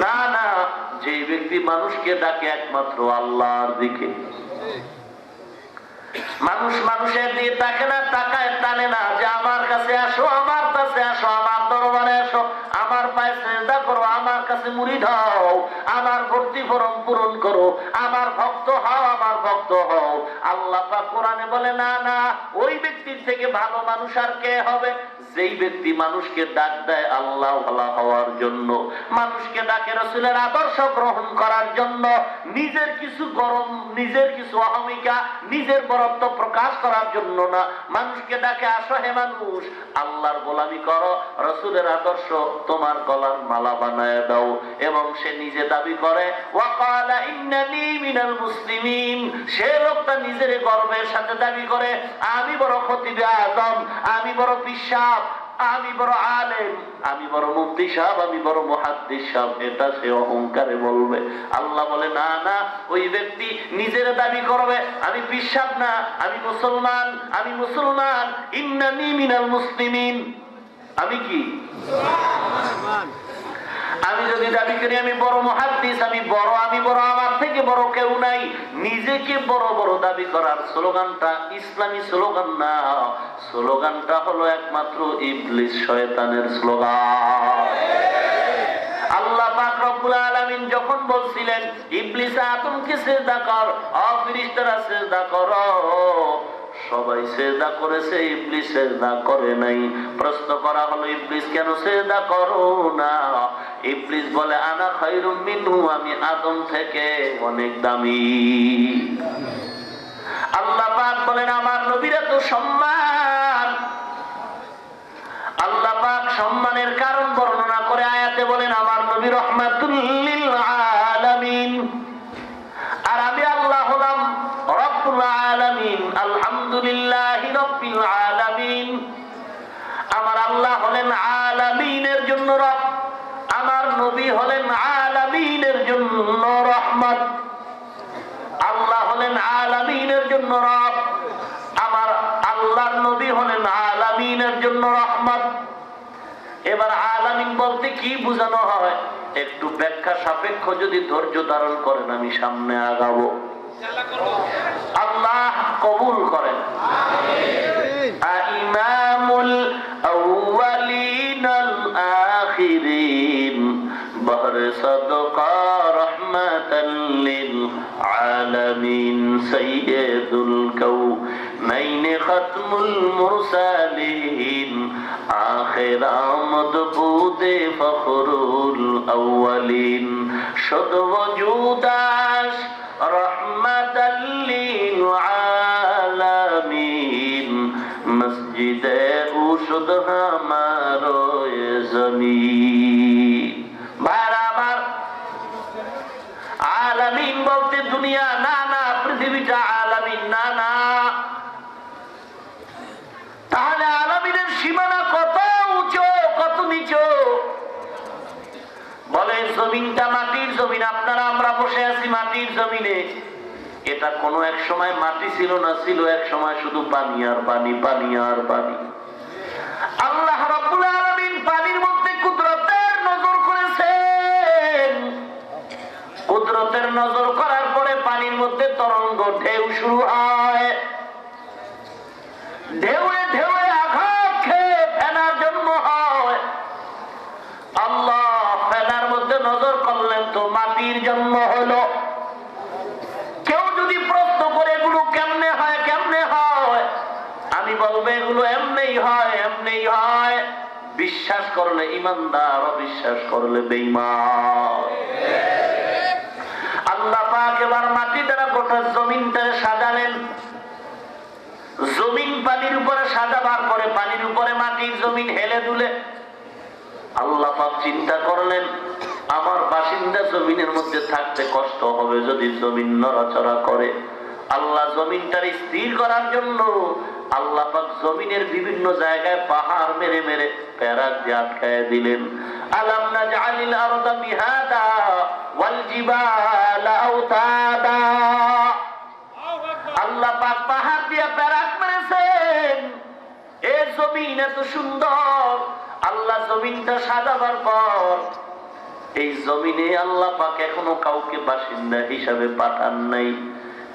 না না, যে ব্যক্তি মানুষকে ডাকে একমাত্র আল্লাহর দিকে। মানুষ মানুষের দিয়ে তাকে না, তাকায় টানে না যে আমার কাছে আসো, আমার কাছে আসো, আমার দরবারে আসো, আমার পায়ে সিজদা করো, আমার কাছে মুরিদ হও, আমার ভক্তি পূরণ করো, আমার ভক্ত হও, আমার ভক্ত হও। আল্লাহ পাক কোরআনে বলে না না, ওই ব্যক্তির থেকে ভালো মানুষ আর কে হবে? যেই ব্যক্তি মানুষকে ডাক দেয় আল্লাহ ওয়ালা হওয়ার জন্য, মানুষকে ডাকে রাসূলের আদর্শ গ্রহণ করার জন্য, নিজের কিছু গরম, নিজের কিছু অহমিকা, নিজের বরত্ব প্রকাশ করার জন্য না। মানুষকে ডাকে আসো হে মানুষ, আল্লাহর গোলামি করো, রাসূলের আদর্শ তোমার গলার মালা বানায় দাও। এবং সে নিজে দাবি করে ওয়াকালা ইন্নানি মিনাল মুসলিমিন, সে লোকটা নিজের গর্বের সাথে দাবি করে আমি বড় খতিবে আযম, আমি বড় পীর সাহেব, আমি বড় আলেম, আমি বড় মুফতি সাহেব, আমি বড় মুহাদ্দিস সাহেব, এটা সে অহংকারে বলবে। আল্লাহ বলে না না, ওই ব্যক্তি নিজের দাবি করবে আমি পীর সাহেব না, আমি মুসলমান, আমি মুসলমান। ইন্নানি মিনাল মুসলিমিন, আমি কি মুসলমান। আমি যদি দাবি করি আমি বড় মুহাদ্দিস, আমি বড়, আমার থেকে বড় কেউ নাই, নিজেকে বড় বড় দাবি করার স্লোগানটা ইসলামী স্লোগান না, স্লোগানটা হলো একমাত্র ইবলিস শয়তানের স্লোগান। আল্লাহ পাক রব্বুল আলামিন যখন বলছিলেন ইবলিস আদমকে সিজদা কর, ফেরেশতারা সিজদা করো, সবাই সিজদা করেছে, ইবলিস সিজদা করে নাই। প্রশ্ন করা হলো ইবলিস কেন সিজদা করো না? ইবলিস বলে আনা খায়রুম মিনহু, আমি আদম থেকে অনেক দামি। আল্লাহ পাক বলেন আমার নবীর এত সম্মান। আল্লাহ পাক সম্মানের কারণ বর্ণনা করে আয়াতে বলেন আমার নবী রাহমাতুল লিল আলামিন, আর আমি আল্লাহ হলাম রব্বুল আলামিন, আলহামদুলিল্লাহি রাব্বিল আলামিন। আমার আল্লাহ হলেন আলামিনের জন্য রব, আমার নবী হলেন আলামিনের জন্য রহমত। আল্লাহ হলেন আলামিনের জন্য রব, আমার আল্লাহর নবী হলেন আলামিনের জন্য রহমত। এবার আলামিন বলতে কি বোঝানো হয় একটু ব্যাখ্যা সাপেক্ষ যদি ধৈর্য ধারণ করেন আমি সামনে আগাবো, আল্লাহ কবুল করেন। ইমামুল আউয়ালিন আল আখিরিন বহর সাদকা রাহমাতাল লিল আলামিন সাইয়্যিদুল কাউনাইন খাতমুল মুরসালিন আখির আমদ বুদে ফখরুল আউয়ালিন শুদ ওজুদাস রাহমাতাল লিল আলামিন মসজিদে উশুদ হামারো জমিন। বারবার আলামিন বলতে দুনিয়া না না, পৃথিবীটা আলামিন না না। তাহলে আলামিনের সীমানা কত উঁচু কত নিচু? বলে জমিনটা মাটির জমিন, আপনারা আমরা বসে আছি মাটির জমিনে। এটা কোনো এক সময় মাটি ছিল না, ছিল এক সময় শুধু পানি আর পানি, পানি আর পানি। আল্লাহ রাব্বুল আলামিন পানির মধ্যে কুদরতের নজর করেছেন। কুদরতের নজর করার পরে পানির মধ্যে তরঙ্গ ঢেউ শুরু হয়, ঢেউয়ে ঢেউয়ে আঘাত খেয়ে ফেনার জন্ম হয়। আল্লাহ ফেনার মধ্যে নজর করলেন তো মাটির জন্ম হলো। কেউ যদি প্রশ্ন করে এগুলো কেমনে হয় কেমনে হয়, আমি বলবো এগুলো এমনেই হয় এমনেই হয়। বিশ্বাস করলে ইমানদার, অবিশ্বাস করলে বেঈমান। আল্লাহ পাক এবার মাটি দ্বারা গোটা জমিনটারে সাজালেন। জমিন পানির উপরে সাজাবার পরে পানির উপরে মাটির জমিন হেলে দুলে। আল্লাহ পাক চিন্তা করলেন আমার বাসিন্দা জমিনের মধ্যে থাকতে কষ্ট হবে যদি জমিন নড়াচড়া করে। আল্লাহ জমিনটার স্থির করার জন্য আল্লাহ পাক জমিনের বিভিন্ন জায়গায় পাহাড় মেরে মেরে প্যারাক দিয়ে আটকায় দিলেন। আলাম নাজআলিল আরদা মিহাদা ওয়াল জিবালা আওতাদা। আল্লাহ পাক পাহাড় দিয়ে প্যারাক মেরেছেন। এই জমিন এত সুন্দর। আল্লাহ জমিনটা সাজাবার পর এই জমিনে আল্লাহ পাক এখনো কাউকে বাসিন্দা হিসাবে পাঠান নাই।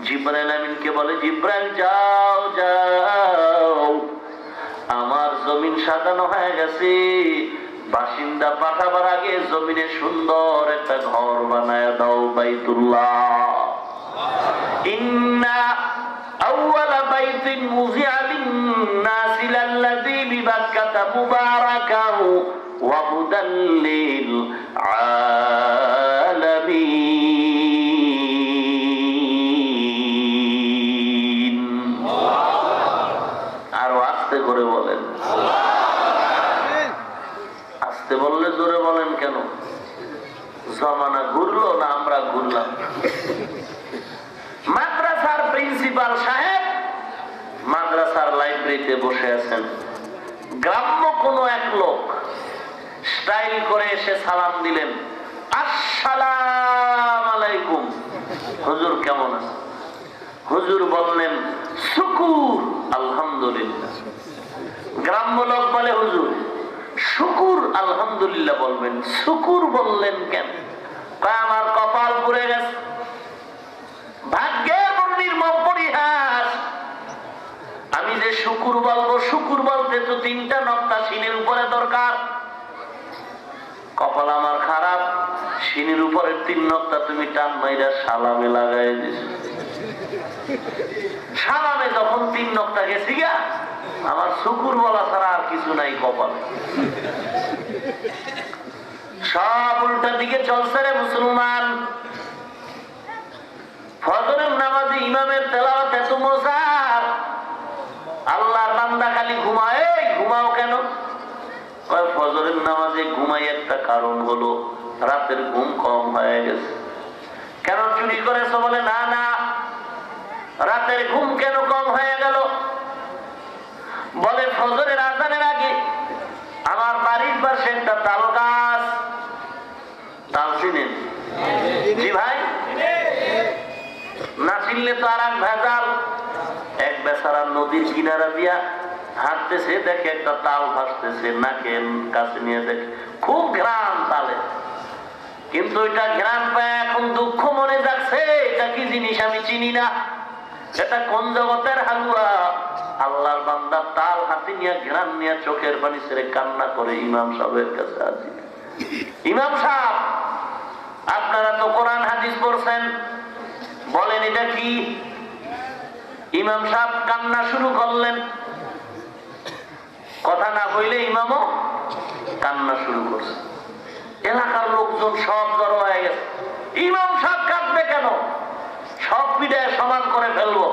জিবরাইল আমিনকে বলে, জিবরাইল যাও যাও, আমার জমিন সাজানো হয়ে গেছে, বাসিন্দা পাঠাবার আগে জমিনে সুন্দর একটা ঘর বানায় দাও, বাইতুল্লাহ। ইন্না আউওয়ালা বাইতিন মুযিআ লিন-নাসি লাল্লাযী বিবাক্কাতা মুবারাকান ওয়া হুদাল লিল আলামিন। আরো আস্তে করে বলেন, আস্তে বললে জোরে বলেন কেন? জমানা ঘুরলো না আমরা ঘুরলাম? মাদ্রাসার প্রিন্সিপাল সাহেব মাদ্রাসার লাইব্রেরিতে বসে আছেন। গ্রাম্য কোন এক লোক স্টাইল করে এসে সালাম দিলেন, আসসালামু আলাইকুম, হুজুর কেমন আছেন? হুজুর বললেন, শুকুর, আলহামদুলিল্লাহ। গ্রাম্য লোক বলে, হুজুর শুকুর আলহামদুলিল্লাহ বলবেন, শুকুর বললেন কেন? আমার কপাল পুড়ে গেছে, ভাগ্যের নির্মম পরিহাস। আমি যে শুকুর বলবো, শুকুর বলতে তো 3টা নক্তা সিনের উপরে দরকার। কপাল আমার খারাপ, সিনের উপরের 3 নক্তা তুমি টান মাইরা সালামে লাগাই দিছ। সালামে যখন 3 নক্তা গেছি গা, আমার শুকুর বলা ছাড়া আর কিছু নাই কপালে। সব উল্টার দিকে চলছে রে মুসলমান। ফজরের নামাজে ইমামের তেলাওয়াত এত মজার, আল্লাহর বান্দা খালি ঘুমায়। ঘুমাও কেন? ফজরের নামাজে ঘুমাই একটা কারণ হলো রাতের ঘুম কম হয়ে গেছে। কেন চুরি করেছো? বলে না না, রাতের ঘুম কেন কম হয়ে গেল? বলে ফজরের আজানের আগে আমার বাড়ির পাশে একটা তাল গাছ। তাল চিনেন? জি ভাই, না চিনলে তো আর এক ভেজাল। এক বেচারা নদীর কিনারা দিয়া হাঁটতেছে, দেখে একটা তাল ভাসতেছে, নাকের কাছে নিয়ে দেখে খুব ঘ্রাণ তালে, কিন্তু এটা ঘ্রাণ পায় এখন দুঃখ মনে যাচ্ছে, এটা কি জিনিস আমি চিনি না, এটা কোন জগতের হালুয়া। আল্লাহর বান্দা তাল হাতে নিয়ে ঘ্রাণ নিয়ে চোখের পানি ছেড়ে কান্না করে ইমাম সাহেবের কাছে আসি। ইমাম সাহেব, আপনারা তো কোরআন হাদিস পড়ছেন, বলেন এটা কি? ইমাম সাহেব কান্না শুরু করলেন। কথা না কইলে ইমামও কান্না শুরু করছে। এলাকার লোকজন সব জড়ো হয়ে গেছে। ইমাম সাহেব কাঁদবে কেন? সব পিঠায় সমান করে ফেলবো।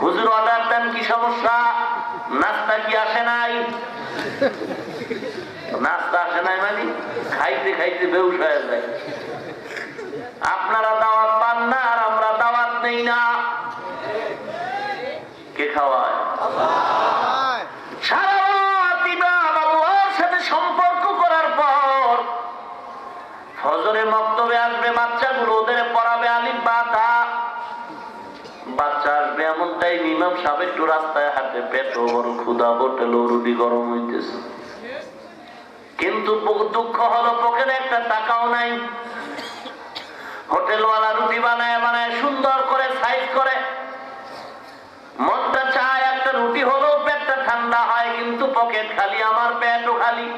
হুজুর অর্ডার দেন, কি সমস্যা? নাস্তা কি আসে নাই? নাস্তা আসে নাই মানে খাইতে খাইতে বেহুশ হয়ে যায়। আপনারা দাওয়াত পান না আর আমরা দাওয়াত নেই না। কে খাওয়ায়? সারা রাত ইমাম আল্লাহর সাথে সম্পর্ক করার পর ফজরে মক্তবে আসবে বাচ্চাগুলো, ওদের পড়াবে আলিফ বা তা। বাচ্চা আসবে এমন টাইম ইমাম সাহেব একটু রাস্তায় হাঁটে, পেটও বড় ক্ষুধা, হোটেল রুটি গরম হইতেছে, কিন্তু দুঃখ হলো পকেটে একটা টাকাও নাই। হোটেলওয়ালা রুটি বানায় বানায় সুন্দর করে সাইজ করে, মনটা চায় একটা রুটি হলেও পেটটা ঠান্ডা হয়, কিন্তু পকেট খালি, আমার পেটও খালি।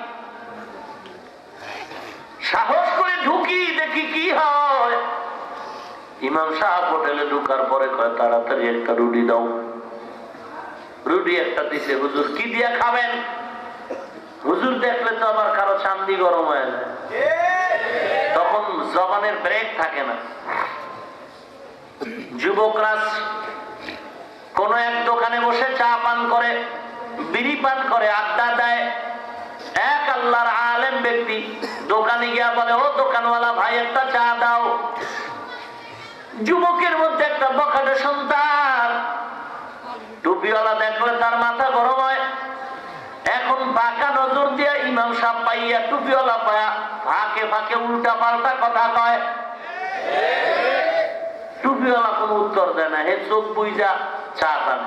সাহস করে ঢুকি, দেখি কি হয়। ইমাম সাহেব হোটেলে ঢুকার পরে কয়, তাড়াতাড়ি একটা রুটি দাও। রুটি একটা দিছে। হুজুর কি দিয়া খাবেন? হুজুর দেখলে তো আমার কারো চান্দি গরম হয়ে যায়, তখন জবানের ব্রেক থাকে না। যুবকরা কোন এক দোকানে বসে চা পান করে, বিড়ি পান করে, আড্ডা দেয়। এক আল্লাহর আলেম ব্যক্তি দোকানে গিয়া বলে, ও দোকানওয়ালা ভাই, একটা চা দাও। যুবকের মধ্যে একটা বখাটে সন্তান, টুপিওয়ালা দেখলে তার মাথা গরম হয়। এখন বাঁকা নজর দিয়া ইমাম সাহেব পাইয়া, টুপিওয়ালা পায়া ফাঁকে ফাঁকে উল্টা পাল্টা কথা কয়। টুপিওয়ালা কোন উত্তর দেয় না, হে চোখ বুইজা চা পান।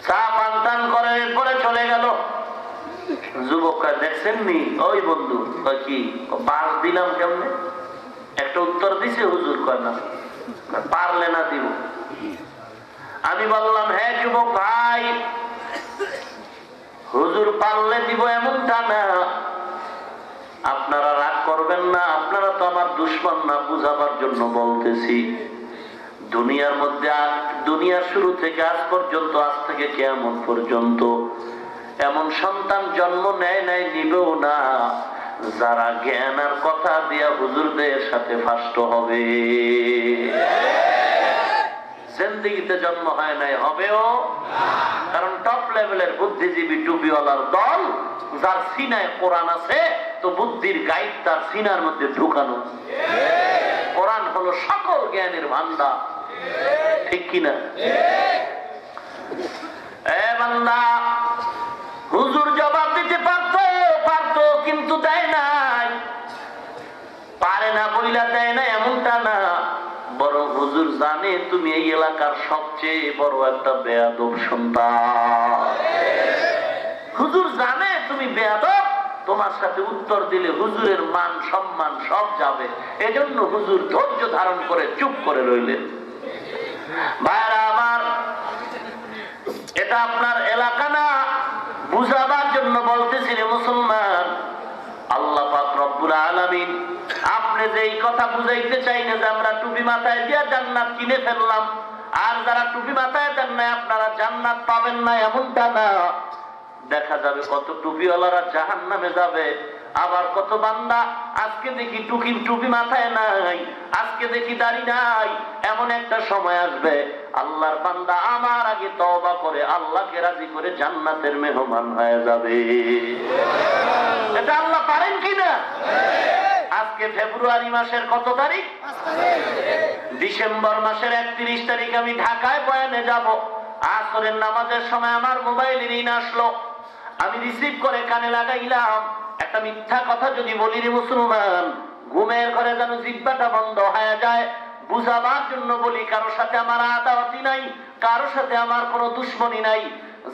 চা পান টান করে এরপরে চলে গেল। যুবক দেখছেন নি ওই বন্ধু কি পাস দিলাম কেমনে? একটা উত্তর দিছে হুজুর, কয় না পারলে না দিব। আমি বললাম হ্যাঁ যুবক ভাই, হুজুর পারলে দিব এমনটা না, আপনারা রাগ করবেন না, আপনারা তো আমার দুশমন না, বুঝাবার জন্য বলতেছি। দুনিয়ার মধ্যে দুনিয়ার শুরু থেকে আজ পর্যন্ত, আজ থেকে কিয়ামত পর্যন্ত এমন সন্তান জন্ম নেয় নাই, নিবেও না, যারা জ্ঞান আর কথা দিয়া হুজুরদের সাথে ফাষ্ট হবে। জিন্দেগিতে জন্ম হয় নাই, হবেও। কারণ টপ লেভেলের বুদ্ধিজীবী টুপিওয়ালার দল, যার সিনায় কোরআন আছে, তো বুদ্ধির গাইড তার সিনার মধ্যে ঢুকানো। কোরআন হলো সকল জ্ঞানের ভান্ডার, ঠিক কিনা? বান্দা, হুজুর জবাব দিতে পারতো কিন্তু দেয় নাই। পারে না বইলা দেয় না এমনটা না, বরং হুজুর জানে তুমি এই এলাকার সবচেয়ে বড় একটা বেয়াদব সন্তান। হুজুর জানে তুমি বেয়াদব, তোমার সাথে উত্তর দিলে হুজুরের মান সম্মান সব যাবে। এজন্য হুজুর ধৈর্য ধারণ করে চুপ করে রইলেন। ভাইরা আমার, এটা আপনার এলাকা না, বুঝাবার জন্য বলতেছি রে মুসলমান। আল্লাহ পাক রব্বুল আলামিন আপনি যে এই কথা বুঝাইতে চাইনে যে আমরা টুপি মাথায় দিয়া জান্নাত কিনে ফেললাম, আর যারা টুপি মাথায় দেন না আপনারা জান্নাত পাবেন না, এমনটা না। দেখা যাবে কত টুপিওয়ালারা জাহান্নামে যাবে, আবার কত বান্দা আজকে দেখি টুপি মাথায় নাই, আজকে দেখি দাড়ি নাই। এমন একটা সময় আসবে আল্লাহর বান্দা আমার আগে তওবা করে আল্লাহকে রাজি করে জান্নাতের মেহমান হয়ে যাবে। এটা আল্লাহ পারেন কিনা? আজকে ফেব্রুয়ারি মাসের কত তারিখ? ডিসেম্বর মাসের 31 তারিখ আমি ঢাকায় বয়ানে যাব। আসরের নামাজের সময় আমার মোবাইলে রিং আসলো, আমি রিসিভ করে কানে লাগাইলাম। একটা মিথ্যা কথা যদি বলি রে মুসলমান, ঘুমের ঘরে যেন জিহ্বাটা বন্ধ হয়ে যায়। বুঝাবার জন্য বলি, কারোর সাথে আমার আদাওয়াতি নাই, কারোর সাথে আমার কোনো দুশ্মনী নাই।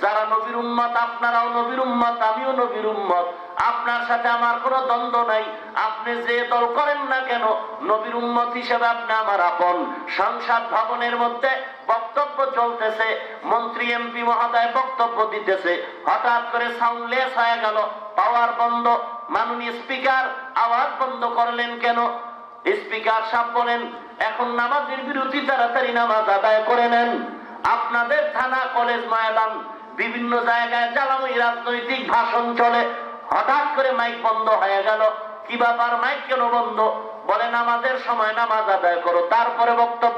যারা নবীর উম্মত, আপনারাও নবীর উম্মত, আমিও নবীর উম্মত, আপনার সাথে আমার কোনো দ্বন্দ্ব নাই। আপনি যে দল করেন না কেন, নবীর উম্মত হিসেবে আপনি আমার আপন। সংসদ ভবনের মধ্যে বক্তব্য চলতেছে, মন্ত্রী এমপি মহোদয় বক্তব্য দিতেছে, হঠাৎ করে সাউন্ড লেস হয়ে গেল, পাওয়ার বন্ধ। মাননীয় স্পিকার আওয়াজ বন্ধ করলেন কেন? স্পিকার সাহেব বলেন, এখন নামাজের বিরতি, তাড়াতাড়ি নামাজ আদায় করে নেন। আপনাদের থানা, কলেজ, ময়দান, বিভিন্ন জায়গায় জ্বালাময়ী রাজনৈতিক ভাষণ চলে, হঠাৎ করে মাইক বন্ধ হয়ে গেল। কি ব্যাপার, মাইক কেন বন্ধ? বলে নামাজের সময় নামাজ আদায় করো, তারপরে বক্তব্য